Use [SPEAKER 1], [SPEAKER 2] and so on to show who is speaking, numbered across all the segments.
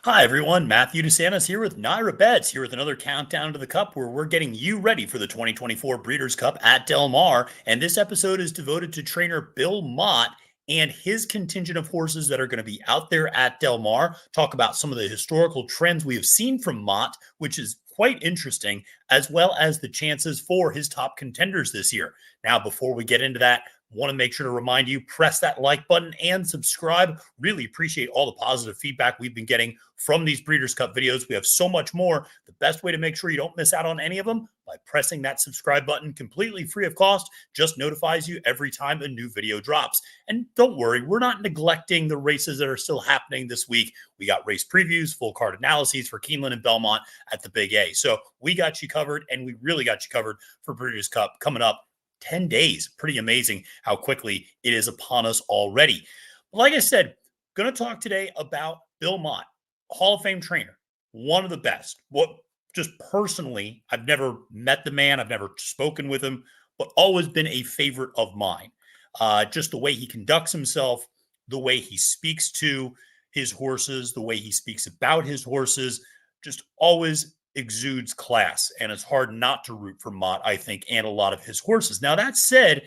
[SPEAKER 1] Hi, everyone. Matthew DeSantis here with NYRA Bets, here with another countdown to the Cup where we're getting you ready for the 2024 Breeders' Cup at Del Mar. And this episode is devoted to trainer Bill Mott and his contingent of horses that are going to be out there at Del Mar. Talk about some of the historical trends we have seen from Mott, which is quite interesting, as well as the chances for his top contenders this year. Now, before we get into that, want to make sure to remind you, press that like button and subscribe. Really appreciate all the positive feedback we've been getting from these Breeders' Cup videos. We have so much more. The best way to make sure you don't miss out on any of them by pressing that subscribe button, completely free of cost, just notifies you every time a new video drops. And don't worry, we're not neglecting the races that are still happening this week. We got race previews, full card analyses for Keeneland and Belmont at the Big A. So we got you covered, and we really got you covered for Breeders' Cup coming up 10 days. Pretty amazing how quickly it is upon us already. Like I said, going to talk today about Bill Mott, Hall of Fame trainer, one of the best. What just personally, I've never met the man, I've never spoken with him, but always been a favorite of mine. Just the way he conducts himself, the way he speaks to his horses, the way he speaks about his horses, just always exudes class, and it's hard not to root for Mott, I think, and a lot of his horses. Now, that said,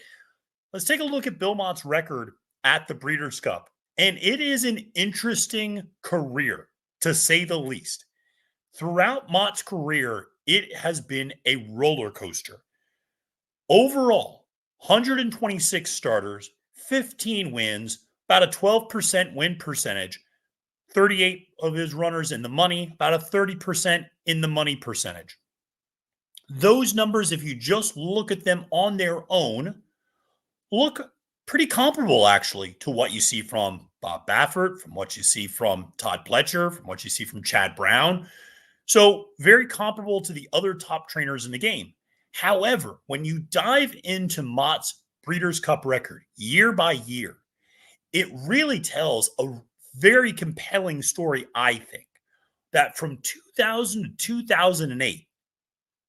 [SPEAKER 1] let's take a look at Bill Mott's record at the Breeders' Cup, and it is an interesting career, to say the least. Throughout Mott's career, it has been a roller coaster. Overall, 126 starters, 15 wins, about a 12% win percentage, 38 of his runners in the money, about a 30% in the money percentage. Those numbers, if you just look at them on their own, look pretty comparable, actually, to what you see from Bob Baffert, from what you see from Todd Pletcher, from what you see from Chad Brown. So very comparable to the other top trainers in the game. However, when you dive into Mott's Breeders' Cup record year by year, it really tells a very compelling story, I think, that from 2000 to 2008,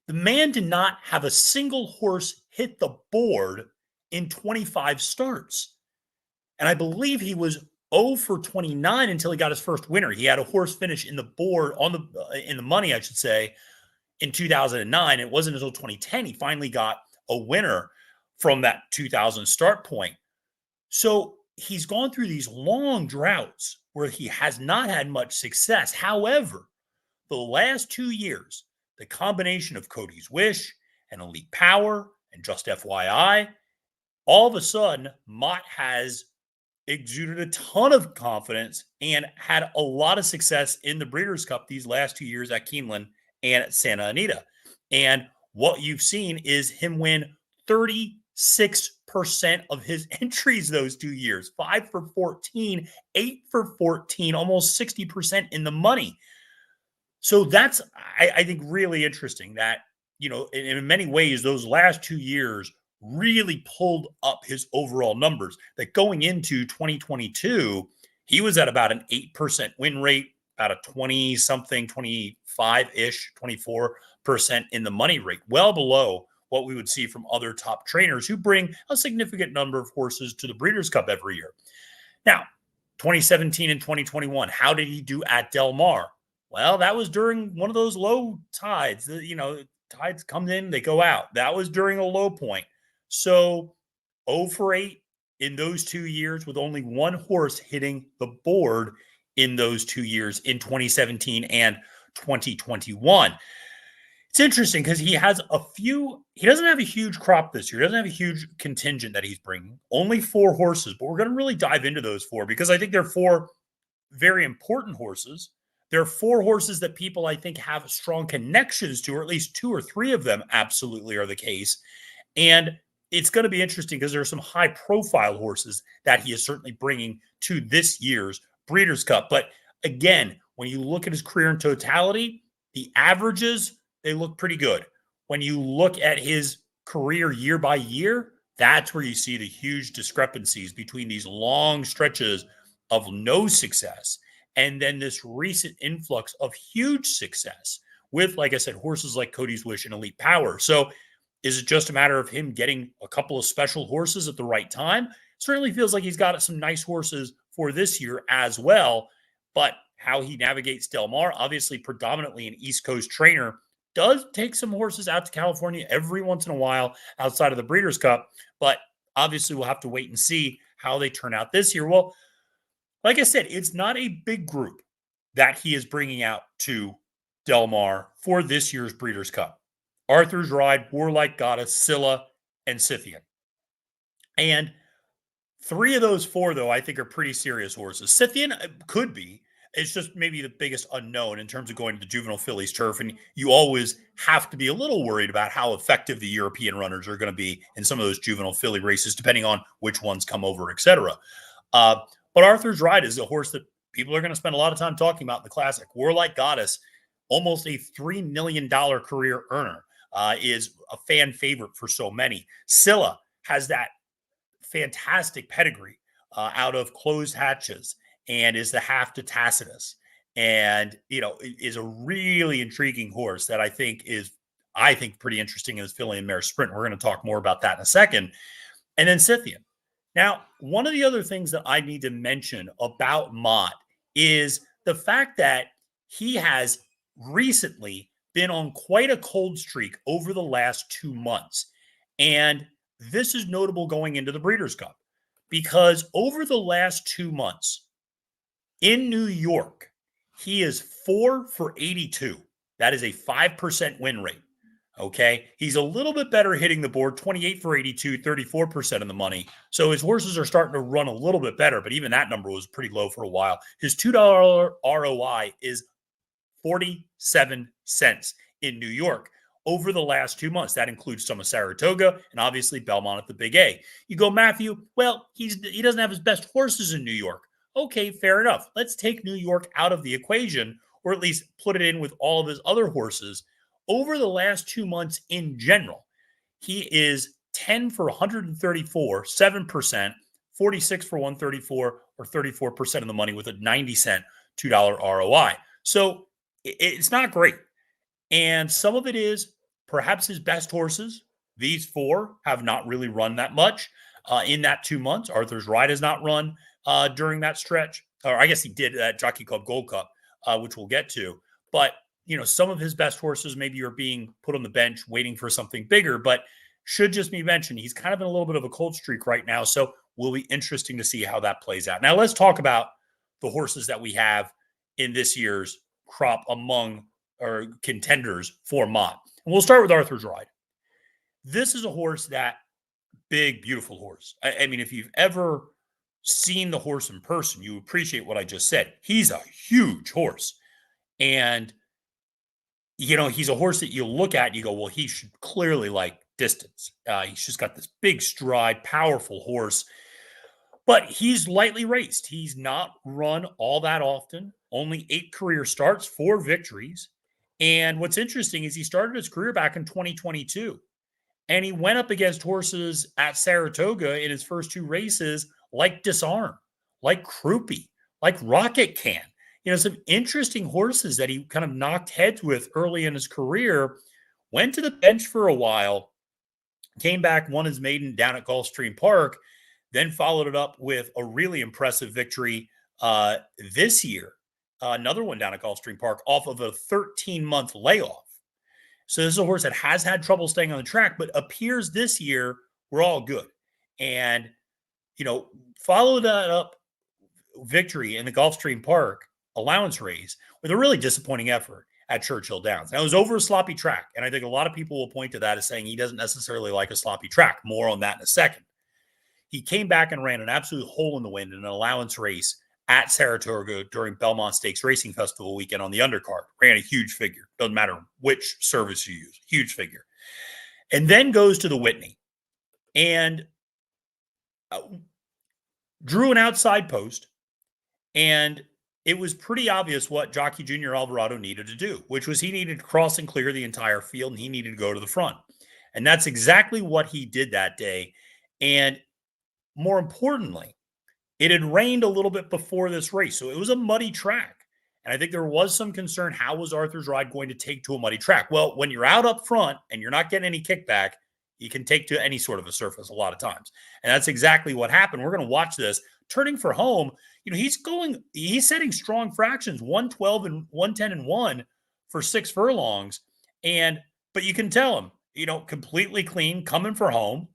[SPEAKER 1] the man did not have a single horse hit the board in 25 starts. And I believe he was 0 for 29 until he got his first winner. He had a horse finish in the board in the money, I should say, in 2009. It wasn't until 2010 he finally got a winner from that 2000 start point. So he's gone through these long droughts where he has not had much success. However, the last 2 years, the combination of Cody's Wish and Elite Power and Just FYI, all of a sudden, Mott has exuded a ton of confidence and had a lot of success in the Breeders' Cup these last 2 years at Keeneland and at Santa Anita. And what you've seen is him win 36% of his entries those 2 years, 5 for 14, 8 for 14, almost 60% in the money. So that's, I think, really interesting that, in many ways, those last 2 years really pulled up his overall numbers. That going into 2022, he was at about an 8% win rate, about a 20-something, 25-ish, 24% in the money rate, well below what we would see from other top trainers who bring a significant number of horses to the Breeders' Cup every year. Now, 2017 and 2021, how did he do at Del Mar? Well, that was during one of those low tides. Tides come in, they go out. That was during a low point. So 0 for 8 in those 2 years with only one horse hitting the board in those 2 years in 2017 and 2021. It's interesting because he doesn't have a huge crop this year. He doesn't have a huge contingent that he's bringing. Only 4 horses, but we're going to really dive into those 4 because I think they're 4 very important horses. There are 4 horses that people, I think, have strong connections to, or at least 2 or 3 of them absolutely are the case. And it's going to be interesting because there are some high-profile horses that he is certainly bringing to this year's Breeders' Cup. But again, when you look at his career in totality, the averages, they look pretty good. When you look at his career year by year, that's where you see the huge discrepancies between these long stretches of no success and then this recent influx of huge success with, like I said, horses like Cody's Wish and Elite Power. So is it just a matter of him getting a couple of special horses at the right time? Certainly feels like he's got some nice horses for this year as well. But how he navigates Del Mar. Obviously, predominantly an East Coast trainer, does take some horses out to California every once in a while outside of the Breeders' Cup, but obviously we'll have to wait and see how they turn out this year. Well, like I said, it's not a big group that he is bringing out to Del Mar for this year's Breeders' Cup. Arthur's Ride, Warlike Goddess, Scylla, and Scythian. And 3 of those 4, though, I think are pretty serious horses. Scythian could be. It's just maybe the biggest unknown in terms of going to the Juvenile Fillies Turf. And you always have to be a little worried about how effective the European runners are going to be in some of those juvenile filly races, depending on which ones come over, etc. But Arthur's Ride is a horse that people are going to spend a lot of time talking about in the Classic. Warlike Goddess, almost a $3 million career earner, is a fan favorite for so many. Scylla has that fantastic pedigree out of Closed Hatches and is the half to Tacitus, and is a really intriguing horse that I think pretty interesting in this Filly Mare Sprint. We're going to talk more about that in a second. And then Scythian. Now, one of the other things that I need to mention about Mott is the fact that he has recently been on quite a cold streak over the last 2 months. And this is notable going into the Breeders' Cup because over the last 2 months in New York, he is 4 for 82. That is a 5% win rate. Okay. He's a little bit better hitting the board, 28 for 82, 34% of the money. So his horses are starting to run a little bit better, but even that number was pretty low for a while. His $2 ROI is 47 cents in New York over the last 2 months. That includes some of Saratoga and obviously Belmont at the Big A. You go, Matthew, well, he doesn't have his best horses in New York. Okay, fair enough. Let's take New York out of the equation, or at least put it in with all of his other horses. Over the last 2 months in general, he is 10 for 134, 7%, 46 for 134, or 34% of the money with a 90-cent $2 ROI. So it's not great. And some of it is perhaps his best horses. These 4 have not really run that much in that 2 months. Arthur's Ride has not run during that stretch. Or I guess he did at Jockey Club Gold Cup, which we'll get to. But some of his best horses maybe are being put on the bench waiting for something bigger, but should just be mentioned. He's kind of in a little bit of a cold streak right now, so will be interesting to see how that plays out. Now, let's talk about the horses that we have in this year's crop among our contenders for Mott. And we'll start with Arthur's Ride. This is a horse that big, beautiful horse. I mean, if you've ever seen the horse in person, you appreciate what I just said. He's a huge horse. And he's a horse that you look at and you go, well, he should clearly like distance. He's just got this big stride, powerful horse, but he's lightly raced. He's not run all that often, only 8 career starts, 4 victories. And what's interesting is he started his career back in 2022, and he went up against horses at Saratoga in his first 2 races, like Disarm, like Crouppy, like Rocket Can. Some interesting horses that he kind of knocked heads with early in his career, went to the bench for a while, came back, won his maiden down at Gulfstream Park, then followed it up with a really impressive victory this year, another one down at Gulfstream Park off of a 13-month layoff. So this is a horse that has had trouble staying on the track, but appears this year we're all good. And, follow that up victory in the Gulfstream Park allowance race with a really disappointing effort at Churchill Downs. Now, it was over a sloppy track, and I think a lot of people will point to that as saying he doesn't necessarily like a sloppy track. More on that in a second. He came back and ran an absolute hole in the wind in an allowance race at Saratoga during Belmont Stakes Racing Festival weekend on the undercard. Ran a huge figure. Doesn't matter which service you use. Huge figure. And then goes to the Whitney and drew an outside post, and it was pretty obvious what Jockey Junior Alvarado needed to do, which was he needed to cross and clear the entire field, and he needed to go to the front. And that's exactly what he did that day. And more importantly, it had rained a little bit before this race, so it was a muddy track. And I think there was some concern, how was Arthur's Ride going to take to a muddy track? Well, when you're out up front and you're not getting any kickback, you can take to any sort of a surface a lot of times. And that's exactly what happened. We're going to watch this. turning for home, he's setting strong fractions, 112 and 110 and 1 for 6 furlongs. But you can tell him, completely clean, coming for home.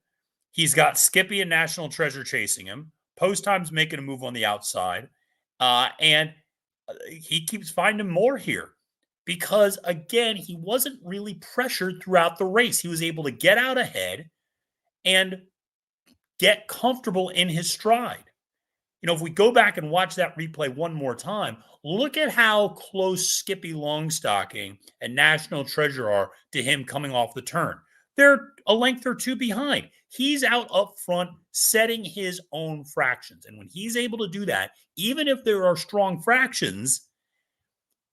[SPEAKER 1] He's got Skippy and National Treasure chasing him. Post Time's making a move on the outside. And he keeps finding more here because, again, he wasn't really pressured throughout the race. He was able to get out ahead and get comfortable in his stride. If we go back and watch that replay one more time, look at how close Skippy Longstocking and National Treasure are to him coming off the turn. They're a length or two behind. He's out up front setting his own fractions. And when he's able to do that, even if there are strong fractions,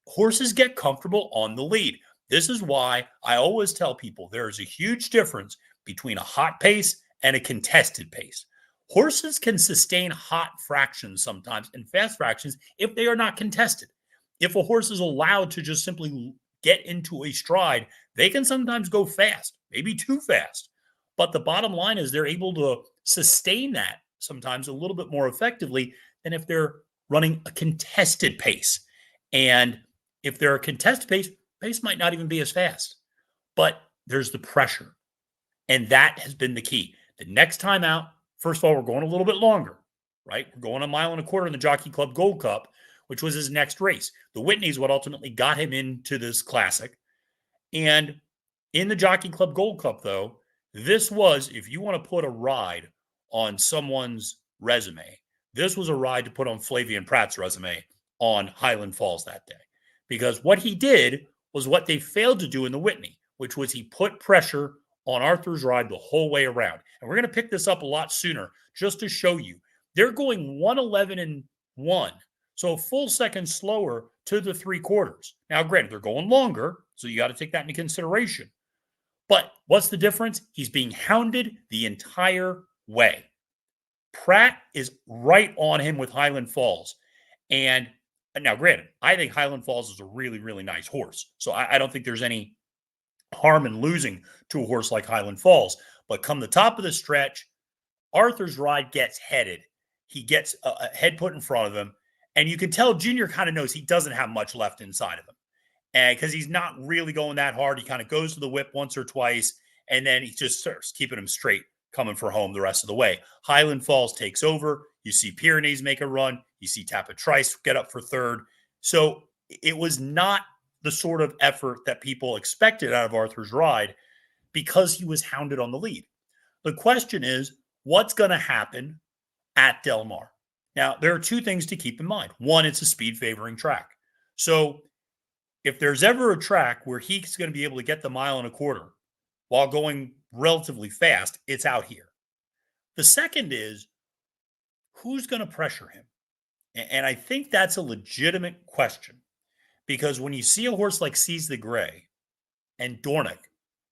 [SPEAKER 1] horses get comfortable on the lead. This is why I always tell people there is a huge difference between a hot pace and a contested pace. Horses can sustain hot fractions sometimes and fast fractions if they are not contested. If a horse is allowed to just simply get into a stride, they can sometimes go fast, maybe too fast. But the bottom line is they're able to sustain that sometimes a little bit more effectively than if they're running a contested pace. And if they're a contested pace might not even be as fast. But there's the pressure. And that has been the key. The next time out, first of all, we're going a little bit longer, right? We're going 1.25 miles in the Jockey Club Gold Cup, which was his next race. The Whitney is what ultimately got him into this classic. And in the Jockey Club Gold Cup, though, this was, if you want to put a ride on someone's resume, this was a ride to put on Flavian Pratt's resume on Highland Falls that day. Because what he did was what they failed to do in the Whitney, which was he put pressure on Arthur's ride the whole way around. And we're going to pick this up a lot sooner just to show you. They're going 111 and 1, so a full second slower to the 3/4. Now, granted, they're going longer, so you got to take that into consideration. But what's the difference? He's being hounded the entire way. Pratt is right on him with Highland Falls. And now, granted, I think Highland Falls is a really, really nice horse. So I don't think there's any harm in losing to a horse like Highland Falls. But come the top of the stretch, Arthur's ride gets headed. He gets a head put in front of him. And you can tell Junior kind of knows he doesn't have much left inside of him. And because he's not really going that hard, he kind of goes to the whip once or twice, and then he just starts keeping him straight, coming for home the rest of the way. Highland Falls takes over. You see Pyrenees make a run. You see Tapatrice get up for third. So it was not the sort of effort that people expected out of Arthur's ride because he was hounded on the lead. The question is, what's going to happen at Del Mar? Now, there are two things to keep in mind. One, it's a speed favoring track. So if there's ever a track where he's going to be able to get the 1.25 miles while going relatively fast, it's out here. The second is, who's going to pressure him? And I think that's a legitimate question, because when you see a horse like Seize the Gray and Dornick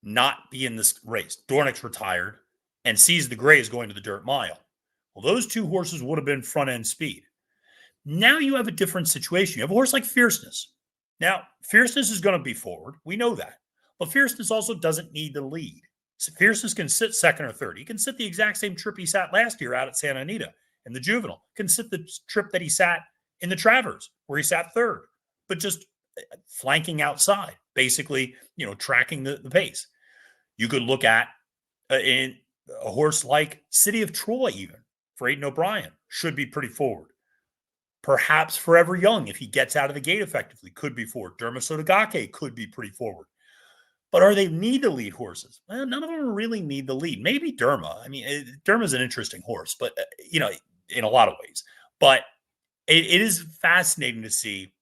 [SPEAKER 1] not be in this race, Dornick's retired and Seize the Gray is going to the dirt mile. Well, those two horses would have been front end speed. Now you have a different situation. You have a horse like Fierceness. Now, Fierceness is going to be forward. We know that. But Fierceness also doesn't need the lead. So Fierceness can sit second or third. He can sit the exact same trip he sat last year out at Santa Anita in the Juvenile. Can sit the trip that he sat in the Travers, where he sat third, but just flanking outside, basically, tracking the pace. You could look at in a horse like City of Troy, even for Aidan O'Brien, should be pretty forward. Perhaps Forever Young, if he gets out of the gate effectively, could be forward. Derma Sotogake could be pretty forward. But are they need to lead horses? Well, none of them really need the lead. Maybe Derma. I mean, Derma's an interesting horse, but, in a lot of ways. But it is fascinating to see,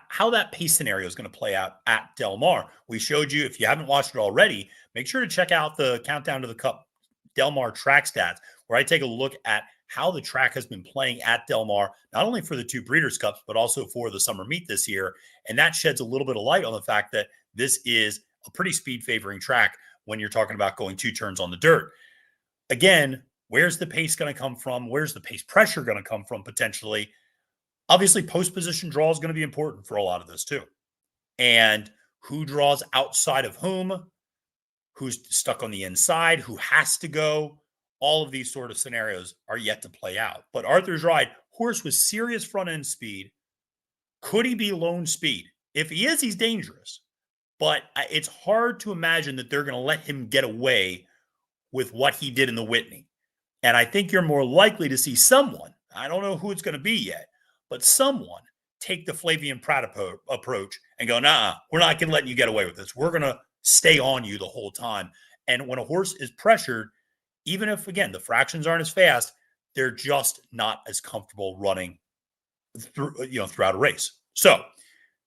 [SPEAKER 1] how that pace scenario is going to play out at Del Mar. We showed you, if you haven't watched it already, make sure to check out the Countdown to the Cup Del Mar track stats, where I take a look at how the track has been playing at Del Mar, not only for the two Breeders' Cups, but also for the summer meet this year. And that sheds a little bit of light on the fact that this is a pretty speed-favoring track when you're talking about going 2 turns on the dirt. Again, where's the pace going to come from? Where's the pace pressure going to come from potentially? Obviously, post-position draw is going to be important for a lot of this too. And who draws outside of whom? Who's stuck on the inside? Who has to go? all of these sort of scenarios are yet to play out. But Arthur's Ride, horse with serious front end speed. Could he be lone speed? If he is, he's dangerous. But it's hard to imagine that they're going to let him get away with what he did in the Whitney. And I think you're more likely to see someone, I don't know who it's going to be yet, but someone take the Flavien Prat approach and go, nah, we're not going to let you get away with this. We're going to stay on you the whole time. And when a horse is pressured, even if, again, the fractions aren't as fast, they're just not as comfortable running throughout a race. So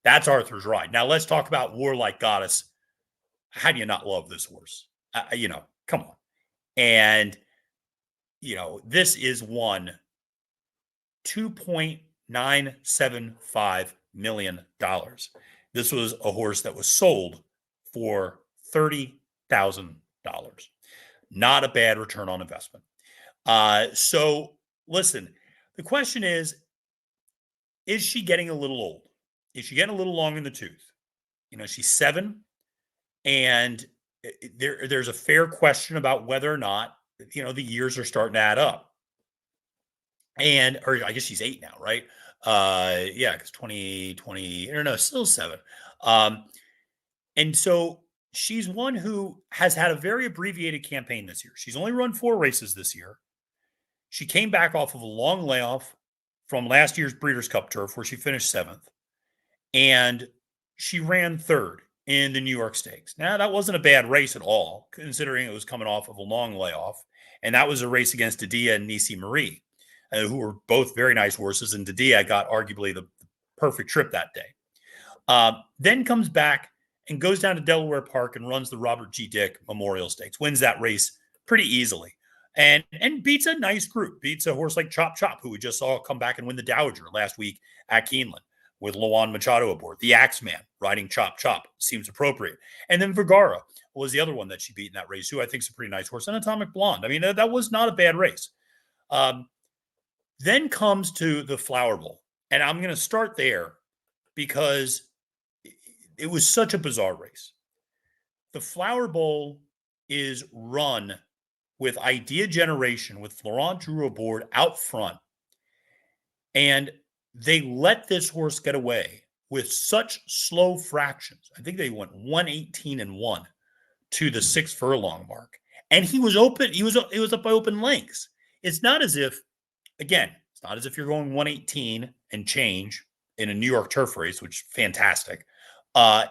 [SPEAKER 1] that's Arthur's Ride. Now let's talk about Warlike Goddess. How do you not love this horse? Come on. And, this is won $2.975 million. This was a horse that was sold for $30,000. Not a bad return on investment. So listen, the question is she getting a little old? Is she getting a little long in the tooth? She's 7, and there's a fair question about whether or not, the years are starting to add up. Or I guess she's 8 now, right? Yeah, because 2020, or no, still 7. And so she's one who has had a very abbreviated campaign this year. She's only run 4 races this year. She came back off of a long layoff from last year's Breeders' Cup Turf, where she finished 7th. And she ran 3rd in the New York Stakes. Now, that wasn't a bad race at all, considering it was coming off of a long layoff. And that was a race against Didia and Nisi Marie, who were both very nice horses. And Didia got arguably the perfect trip that day. Then comes back and goes down to Delaware Park and runs the Robert G. Dick Memorial Stakes, wins that race pretty easily. And beats a nice group, beats a horse like Chop Chop, who we just saw come back and win the Dowager last week at Keeneland with Lawan Machado aboard. The Axeman riding Chop Chop seems appropriate. And then Vergara was the other one that she beat in that race, who I think is a pretty nice horse. And Atomic Blonde. I mean, that was not a bad race. Then comes to the Flower Bowl. And I'm going to start there because it was such a bizarre race. The Flower Bowl is run with Idea Generation, with Florent Drew aboard out front. And they let this horse get away with such slow fractions. I think they went 118-1 to the 6 furlong mark. And he was open. It was up by open lengths. It's not as if, again, it's not as if you're going 118 and change in a New York turf race, which is fantastic. And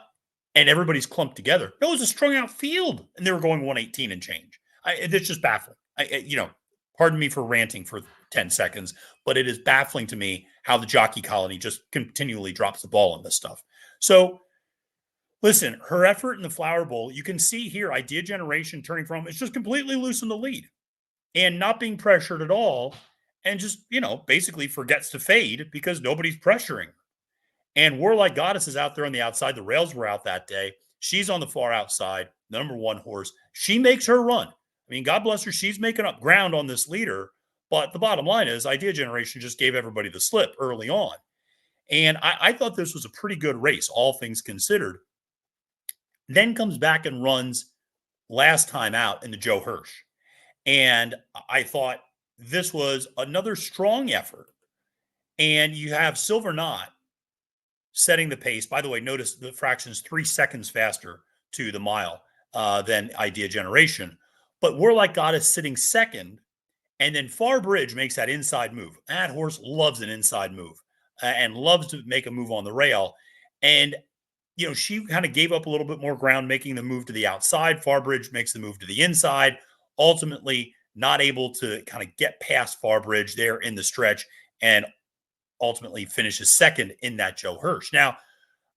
[SPEAKER 1] everybody's clumped together. No, it was a strung out field, and they were going 118 and change. It's just baffling. Pardon me for ranting for 10 seconds, but it is baffling to me how the jockey colony just continually drops the ball on this stuff. So, listen, her effort in the Flower Bowl, you can see here, Idea Generation turning from, it's just completely loose in the lead and not being pressured at all, and just, basically forgets to fade because nobody's pressuring. And Warlike Goddess is out there on the outside. The rails were out that day. She's on the far outside, the number 1 horse. She makes her run. I mean, God bless her. She's making up ground on this leader. But the bottom line is Idea Generation just gave everybody the slip early on. And I thought this was a pretty good race, all things considered. Then comes back and runs last time out in the Joe Hirsch. And I thought this was another strong effort. And you have Silver Knot setting the pace. By the way, notice the fractions 3 seconds faster to the mile than Idea Generation. But Warlike Goddess sitting second, and then Far Bridge makes that inside move. That horse loves an inside move and loves to make a move on the rail. And, she kind of gave up a little bit more ground, making the move to the outside. Far Bridge makes the move to the inside, ultimately not able to kind of get past Far Bridge there in the stretch, and ultimately finishes second in that Joe Hirsch. Now,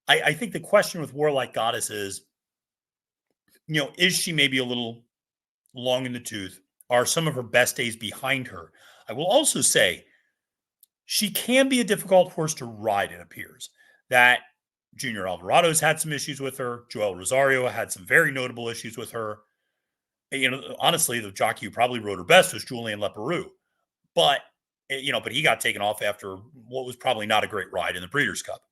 [SPEAKER 1] I think the question with Warlike Goddess is, is she maybe a little long in the tooth? Are some of her best days behind her? I will also say she can be a difficult horse to ride, it appears. That Junior Alvarado's had some issues with her. Joel Rosario had some very notable issues with her. Honestly, the jockey who probably rode her best was Julien Leparoux. But he got taken off after what was probably not a great ride in the Breeders' Cup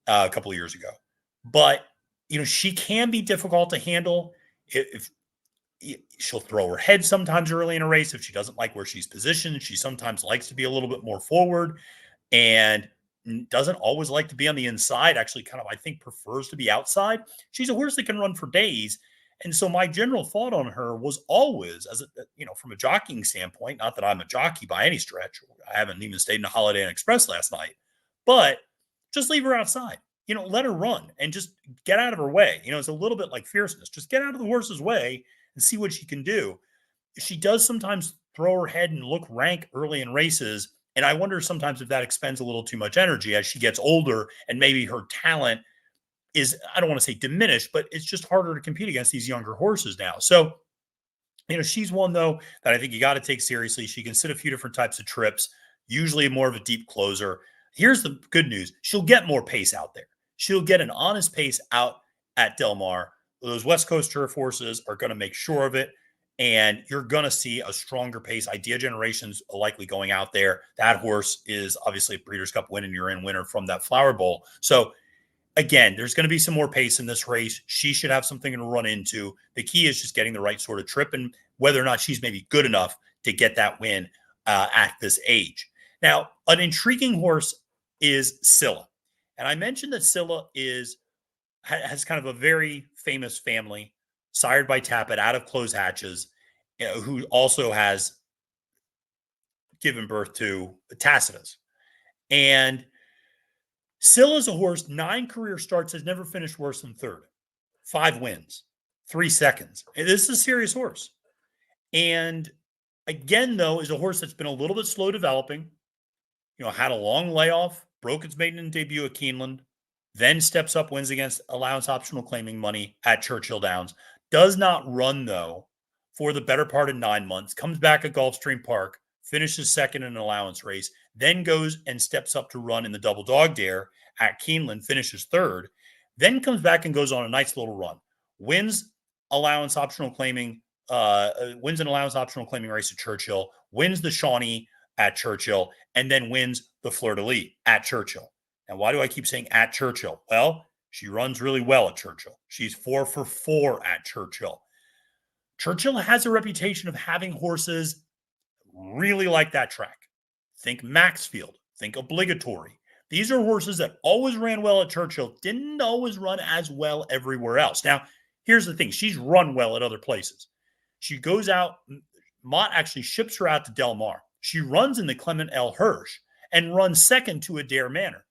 [SPEAKER 1] a couple of years ago. But, she can be difficult to handle. If she'll throw her head sometimes early in a race if she doesn't like where she's positioned. She sometimes likes to be a little bit more forward and doesn't always like to be on the inside. Actually, kind of, I think, prefers to be outside. She's a horse that can run for days. And so my general thought on her was always, from a jockeying standpoint, not that I'm a jockey by any stretch. I haven't even stayed in a Holiday Inn Express last night, but just leave her outside. Let her run and just get out of her way. It's a little bit like fierceness. Just get out of the horse's way and see what she can do. She does sometimes throw her head and look rank early in races. And I wonder sometimes if that expends a little too much energy as she gets older and maybe her talent is, I don't want to say diminished, but it's just harder to compete against these younger horses now. So, she's one, though, that I think you got to take seriously. She can sit a few different types of trips, usually more of a deep closer. Here's the good news. She'll get more pace out there. She'll get an honest pace out at Del Mar. Those West Coast turf horses are going to make sure of it. And you're going to see a stronger pace. Idea Generation's likely going out there. That horse is obviously a Breeders' Cup win, and you're in winner from that Flower Bowl. So, again, there's going to be some more pace in this race. She should have something to run into. The key is just getting the right sort of trip and whether or not she's maybe good enough to get that win at this age. Now, an intriguing horse is Scylla. And I mentioned that Scylla has kind of a very famous family, sired by Tapit out of closed hatches, who also has given birth to Tacitus. And Scylla's a horse, 9 career starts, has never finished worse than third. 5 wins, 3 seconds. This is a serious horse. And again, though, is a horse that's been a little bit slow developing, had a long layoff, broke its maiden debut at Keeneland, then steps up, wins against allowance optional claiming money at Churchill Downs. Does not run, though, for the better part of 9 months. Comes back at Gulfstream Park, finishes second in an allowance race, then goes and steps up to run in the Double Dog Dare at Keeneland, finishes third, then comes back and goes on a nice little run. Wins an allowance optional claiming race at Churchill, wins the Shawnee at Churchill, and then wins the Fleur de Lis at Churchill. And why do I keep saying at Churchill? Well, she runs really well at Churchill. She's 4 for 4 at Churchill. Churchill has a reputation of having horses really like that track. Think Maxfield. Think Obligatory. These are horses that always ran well at Churchill, didn't always run as well everywhere else. Now, here's the thing. She's run well at other places. She goes out. Mott actually ships her out to Del Mar. She runs in the Clement L. Hirsch and runs second to Adair Manor,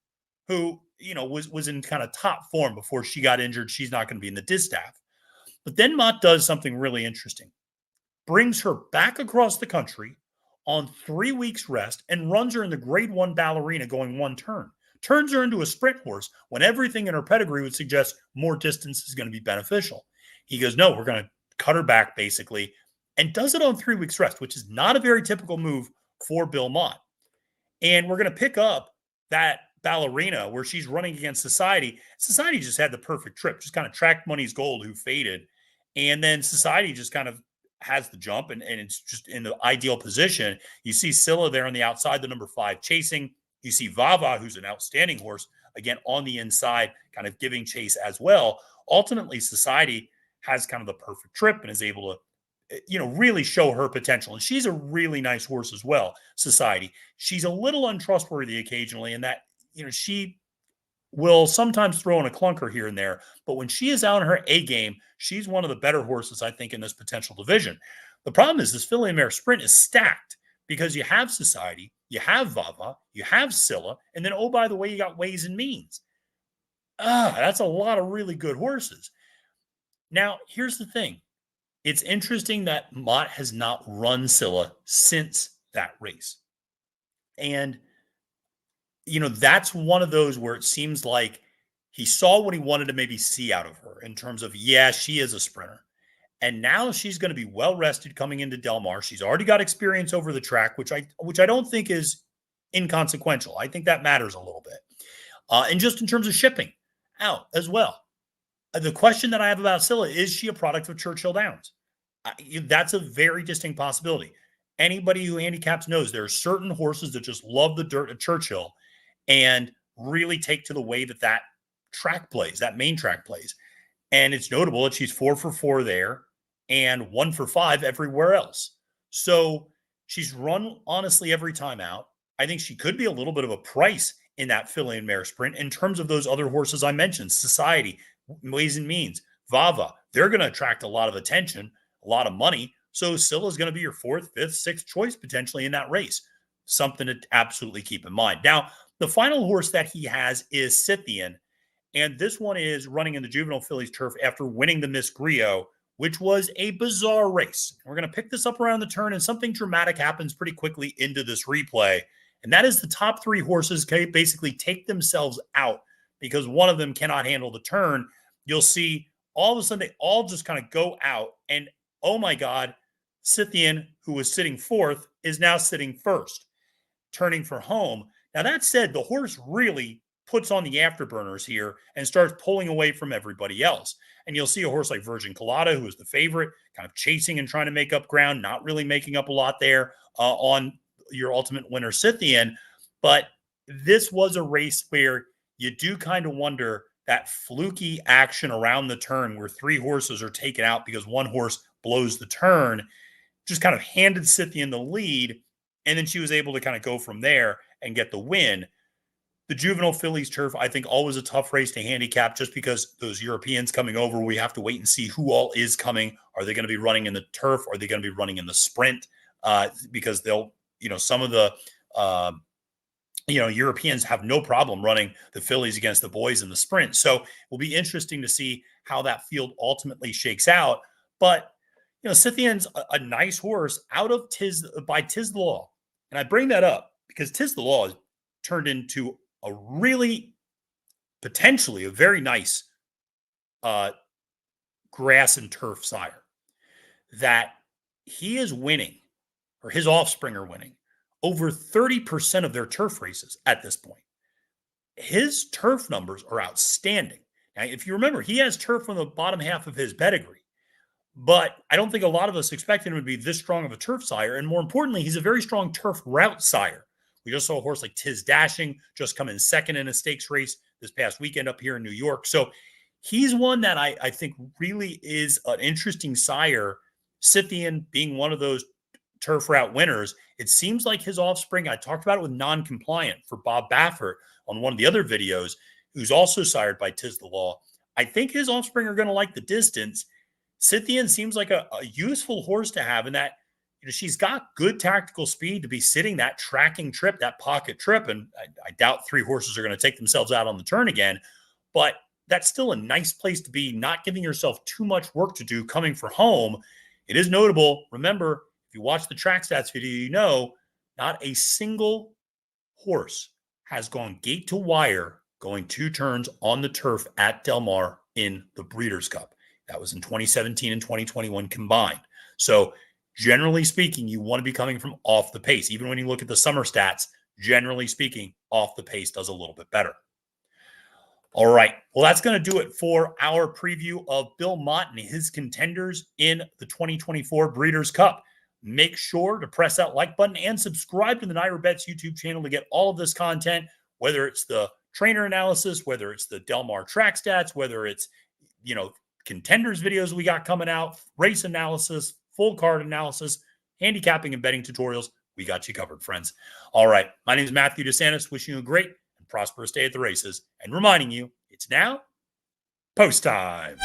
[SPEAKER 1] who, was in kind of top form before she got injured. She's not going to be in the distaff. But then Mott does something really interesting. Brings her back across the country on 3 weeks rest and runs her in the grade 1 ballerina going 1 turn. Turns her into a sprint horse when everything in her pedigree would suggest more distance is going to be beneficial. He goes, no, we're going to cut her back basically, and does it on 3 weeks rest, which is not a very typical move for Bill Mott. And we're going to pick up that ballerina where she's running against Society. Society just had the perfect trip, just kind of tracked Money's Gold, who faded. And then Society just kind of has the jump and it's just in the ideal position. You see Scylla there on the outside, the number 5 chasing. You see Vava, who's an outstanding horse, again on the inside, kind of giving chase as well. Ultimately, Society has kind of the perfect trip and is able to, really show her potential. And she's a really nice horse as well, Society. She's a little untrustworthy occasionally in that, she will sometimes throw in a clunker here and there. But when she is out in her A game, she's one of the better horses, I think, in this potential division. The problem is this Filly Mare Sprint is stacked because you have Society, you have Vava, you have Scylla, and then, oh, by the way, you got Ways and Means. That's a lot of really good horses. Now, here's the thing. It's interesting that Mott has not run Scylla since that race. And, that's one of those where it seems like he saw what he wanted to maybe see out of her in terms of, yeah, she is a sprinter. And now she's going to be well rested coming into Del Mar. She's already got experience over the track, which I don't think is inconsequential. I think that matters a little bit. And just in terms of shipping out as well. The question that I have about Scylla, is she a product of Churchill Downs? That's a very distinct possibility. Anybody who handicaps knows there are certain horses that just love the dirt at Churchill and really take to the way that track plays, that main track plays. And it's notable that she's 4 for 4 there. and 1 for 5 everywhere else. So she's run honestly every time out. I think she could be a little bit of a price in that Filly Mare Sprint in terms of those other horses I mentioned, Society, Ways and Means, Vava. They're going to attract a lot of attention, a lot of money. So Scylla is going to be your 4th, 5th, 6th choice potentially in that race. Something to absolutely keep in mind. Now, the final horse that he has is Scythian, and this one is running in the Juvenile Fillies Turf after winning the Miss Griot, which was a bizarre race. We're going to pick this up around the turn, and something dramatic happens pretty quickly into this replay. And that is the top 3 horses basically take themselves out because one of them cannot handle the turn. You'll see all of a sudden they all just kind of go out. And oh my God, Scythian, who was sitting 4th, is now sitting 1st, turning for home. Now, that said, the horse really puts on the afterburners here and starts pulling away from everybody else. And you'll see a horse like Virgin Colada, who is the favorite, kind of chasing and trying to make up ground, not really making up a lot there on your ultimate winner, Scythian. But this was a race where you do kind of wonder that fluky action around the turn where 3 horses are taken out because one horse blows the turn, just kind of handed Scythian the lead. And then she was able to kind of go from there and get the win. The Juvenile Fillies Turf, I think, always a tough race to handicap just because those Europeans coming over, we have to wait and see who all is coming. Are they going to be running in the turf? Are they going to be running in the sprint? Because they'll, some of the, Europeans have no problem running the fillies against the boys in the sprint. So it will be interesting to see how that field ultimately shakes out. But, Scythian's a nice horse out of Tis the Law. And I bring that up because Tis the Law has turned into a really, potentially a very nice grass and turf sire that he is winning, or his offspring are winning, over 30% of their turf races at this point. His turf numbers are outstanding. Now, if you remember, he has turf on the bottom half of his pedigree, but I don't think a lot of us expected him to be this strong of a turf sire. And more importantly, he's a very strong turf route sire. We just saw a horse like Tiz Dashing just come in 2nd in a stakes race this past weekend up here in New York. So he's one that I think really is an interesting sire. Scythian being one of those turf route winners. It seems like his offspring, I talked about it with Non-Compliant for Bob Baffert on one of the other videos, who's also sired by Tis the Law. I think his offspring are going to like the distance. Scythian seems like a useful horse to have in that, she's got good tactical speed to be sitting that tracking trip, that pocket trip. And I doubt 3 horses are going to take themselves out on the turn again. But that's still a nice place to be, not giving yourself too much work to do coming for home. It is notable. Remember, if you watch the track stats video, not a single horse has gone gate to wire going 2 turns on the turf at Del Mar in the Breeders' Cup. That was in 2017 and 2021 combined. So generally speaking, you want to be coming from off the pace. Even when you look at the summer stats, generally speaking, off the pace does a little bit better. All right. Well, that's going to do it for our preview of Bill Mott and his contenders in the 2024 Breeders' Cup. Make sure to press that like button and subscribe to the NYRA Bets YouTube channel to get all of this content, whether it's the trainer analysis, whether it's the Del Mar track stats, whether it's, contenders videos we got coming out, race analysis, full card analysis, handicapping and betting tutorials. We got you covered, friends. All right. My name is Matthew DeSantis, wishing you a great and prosperous day at the races and reminding you it's now post time.